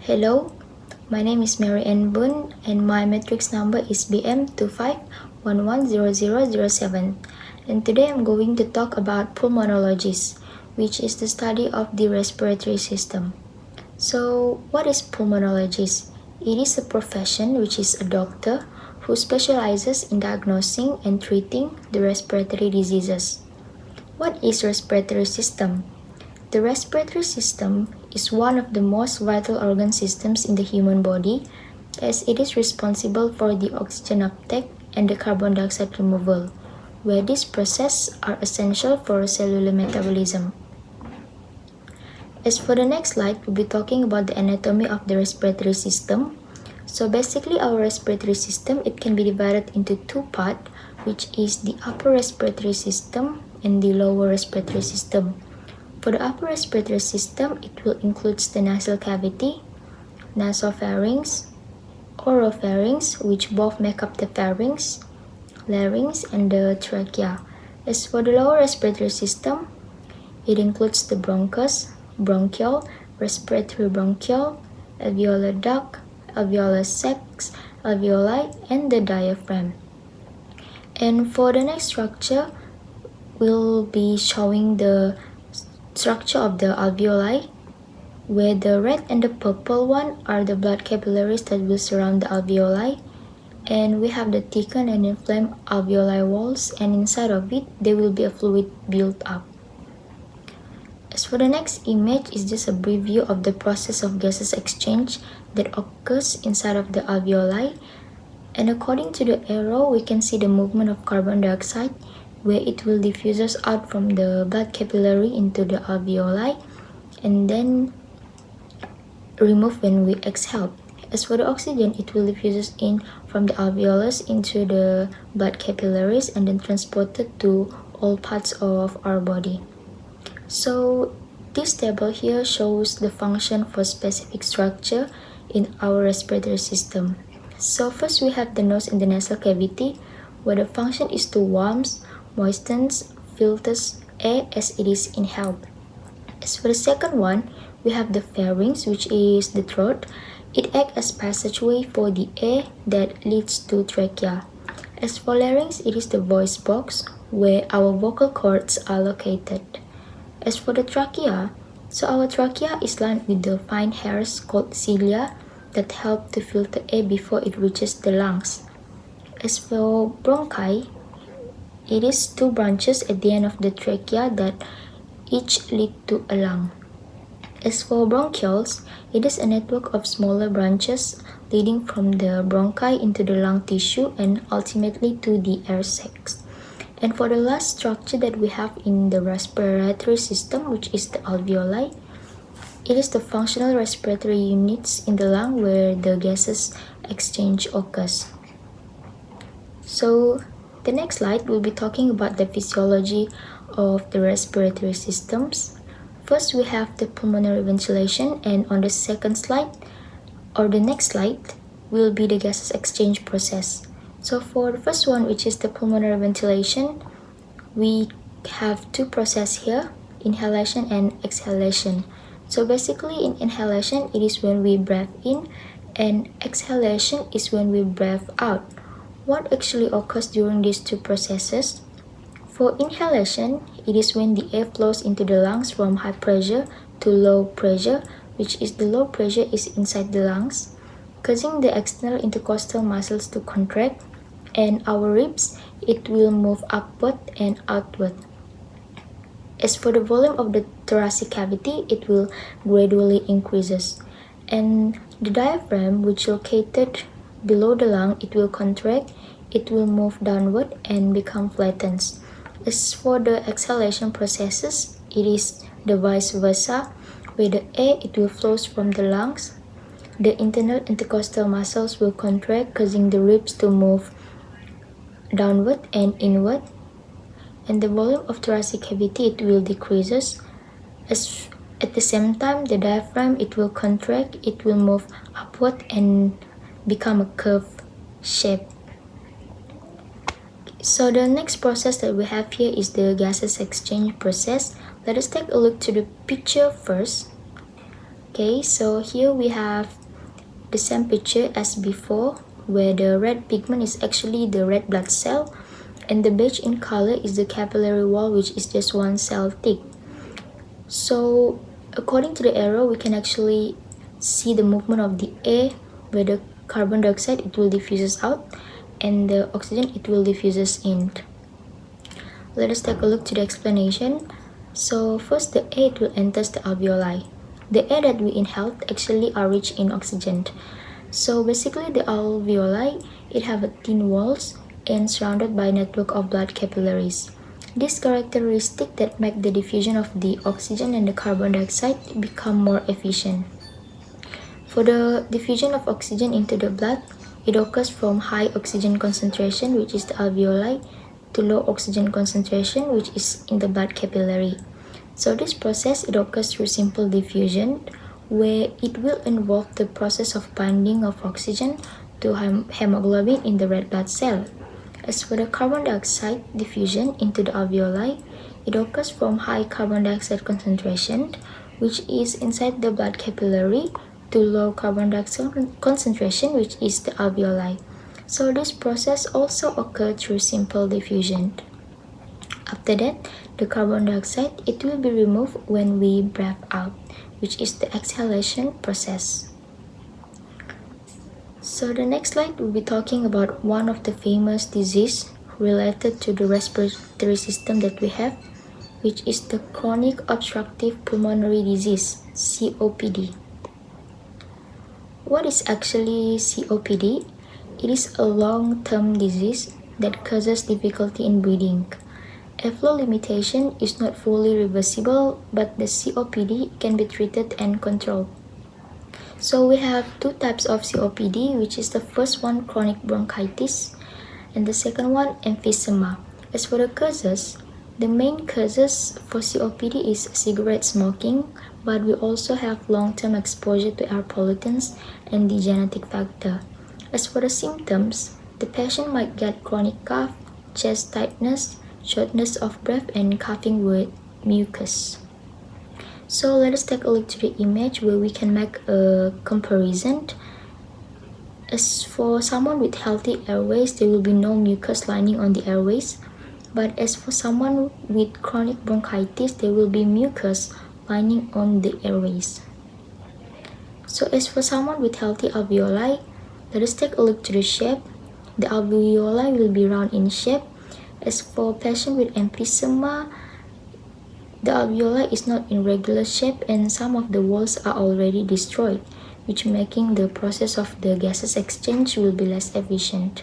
Hello, my name is Mary Ann Boon and my matrix number is BM25110007. And today I'm going to talk about pulmonologist, which is the study of the respiratory system. So, what is pulmonologist? It is a profession which is a doctor who specializes in diagnosing and treating the respiratory diseases. What is respiratory system? The respiratory system is one of the most vital organ systems in the human body, as it is responsible for the oxygen uptake and the carbon dioxide removal, where these processes are essential for cellular metabolism. As for the next slide, we'll be talking about the anatomy of the respiratory system. So basically our respiratory system, it can be divided into two parts, which is the upper respiratory system and the lower respiratory system. For the upper respiratory system, it will include the nasal cavity, nasopharynx, oropharynx, which both make up the pharynx, larynx, and the trachea. As for the lower respiratory system, it includes the bronchus, bronchiole, respiratory bronchiole, alveolar duct, alveolar sacs, alveoli, and the diaphragm. And for the next structure, we'll be showing the structure of the alveoli, where the red and the purple one are the blood capillaries that will surround the alveoli, and we have the thickened and inflamed alveoli walls, and inside of it there will be a fluid built up. As for the next image is just a brief view of the process of gases exchange that occurs inside of the alveoli, and according to the arrow we can see the movement of carbon dioxide, where it will diffuses out from the blood capillary into the alveoli and then remove when we exhale. As for the oxygen, it will diffuses in from the alveolus into the blood capillaries and then transported to all parts of our body. So this table here shows the function for specific structure in our respiratory system. So first we have the nose and the nasal cavity, where the function is to warms, moistens, filters air as it is inhaled. As for the second one, we have the pharynx, which is the throat. It acts as passageway for the air that leads to trachea. As for larynx, it is the voice box where our vocal cords are located. As for the trachea, so our trachea is lined with the fine hairs called cilia that help to filter air before it reaches the lungs. As for bronchi, it is two branches at the end of the trachea that each lead to a lung. As for bronchioles, it is a network of smaller branches leading from the bronchi into the lung tissue and ultimately to the air sacs. And for the last structure that we have in the respiratory system, which is the alveoli, it is the functional respiratory units in the lung where the gases exchange occurs. So the next slide will be talking about the physiology of the respiratory systems. First, we have the pulmonary ventilation, and on the second slide, or the next slide, will be the gases exchange process. So for the first one, which is the pulmonary ventilation, we have two processes here, inhalation and exhalation. So basically in inhalation, it is when we breathe in, and exhalation is when we breathe out. What actually occurs during these two processes? For inhalation, it is when the air flows into the lungs from high pressure to low pressure, which is the low pressure is inside the lungs, causing the external intercostal muscles to contract, and our ribs, it will move upward and outward. As for the volume of the thoracic cavity, it will gradually increases, and the diaphragm, which is located below the lung, it will contract, it will move downward and become flattened. As for the exhalation processes, it is the vice versa, where the air, it will flow from the lungs, the internal intercostal muscles will contract, causing the ribs to move downward and inward, and the volume of thoracic cavity, it will decreases. As at the same time, the diaphragm, it will contract, it will move upward and become a curved shape. So the next process that we have here is the gases exchange process. Let us take a look to the picture first. Okay, so here we have the same picture as before, where the red pigment is actually the red blood cell, and the beige in color is the capillary wall, which is just one cell thick. So according to the arrow, we can actually see the movement of the air, where the carbon dioxide it will diffuses out and the oxygen it will diffuses in. Let us take a look to the explanation. So first, the air it will enters the alveoli. The air that we inhale actually are rich in oxygen. So basically the alveoli, it have a thin walls and surrounded by a network of blood capillaries. This characteristic that make the diffusion of the oxygen and the carbon dioxide become more efficient. For the diffusion of oxygen into the blood, it occurs from high oxygen concentration, which is the alveoli, to low oxygen concentration, which is in the blood capillary. So this process, it occurs through simple diffusion, where it will involve the process of binding of oxygen to hemoglobin in the red blood cell. As for the carbon dioxide diffusion into the alveoli, it occurs from high carbon dioxide concentration, which is inside the blood capillary, to low carbon dioxide concentration, which is the alveoli. So this process also occurs through simple diffusion. After that, the carbon dioxide it will be removed when we breathe out, which is the exhalation process. So the next slide will be talking about one of the famous disease related to the respiratory system that we have, which is the chronic obstructive pulmonary disease, COPD. What is actually COPD? It is a long-term disease that causes difficulty in breathing. Airflow limitation is not fully reversible, but the COPD can be treated and controlled. So we have two types of COPD, which is the first one chronic bronchitis and the second one emphysema. As for the causes, the main causes for COPD is cigarette smoking, but we also have long-term exposure to air pollutants and the genetic factor. As for the symptoms, the patient might get chronic cough, chest tightness, shortness of breath, and coughing with mucus. So let us take a look to the image where we can make a comparison. As for someone with healthy airways, there will be no mucus lining on the airways. But as for someone with chronic bronchitis, there will be mucus lining on the airways. So as for someone with healthy alveoli, let us take a look to the shape. The alveoli will be round in shape. As for patient with emphysema, the alveoli is not in regular shape and some of the walls are already destroyed, which making the process of the gases exchange will be less efficient.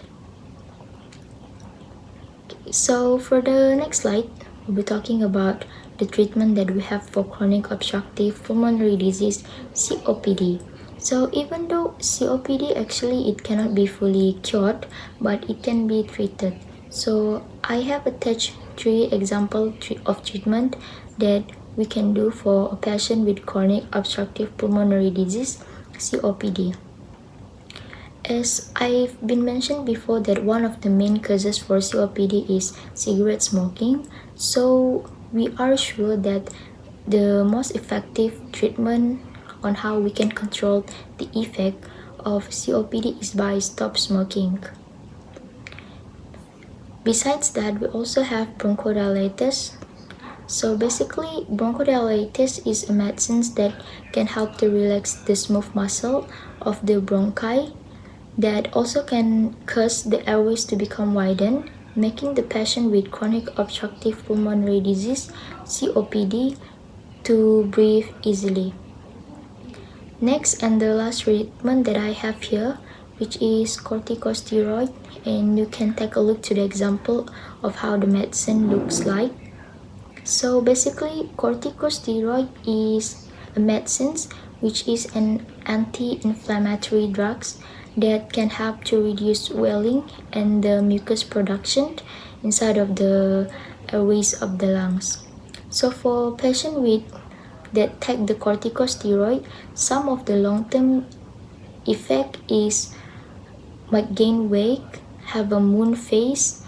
So for the next slide, we'll be talking about the treatment that we have for chronic obstructive pulmonary disease, COPD. So even though COPD actually it cannot be fully cured, but it can be treated. So I have attached 3 examples of treatment that we can do for a patient with chronic obstructive pulmonary disease, COPD. As I've been mentioned before that one of the main causes for COPD is cigarette smoking, so we are sure that the most effective treatment on how we can control the effect of COPD is by stop smoking. Besides that, we also have bronchodilators. So basically, bronchodilators is a medicine that can help to relax the smooth muscle of the bronchi, that also can cause the airways to become widened, making the patient with chronic obstructive pulmonary disease, COPD, to breathe easily. Next and the last treatment that I have here, which is corticosteroid, and you can take a look to the example of how the medicine looks like. So basically, corticosteroid is a medicine which is an anti-inflammatory drugs that can help to reduce swelling and the mucus production inside of the airways of the lungs. So for patients that take the corticosteroid, some of the long-term effect is might gain weight, have a moon face,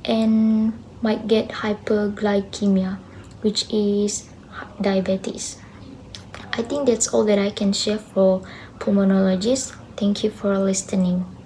and might get hyperglycemia, which is diabetes. I think that's all that I can share for pulmonologists. Thank you for listening.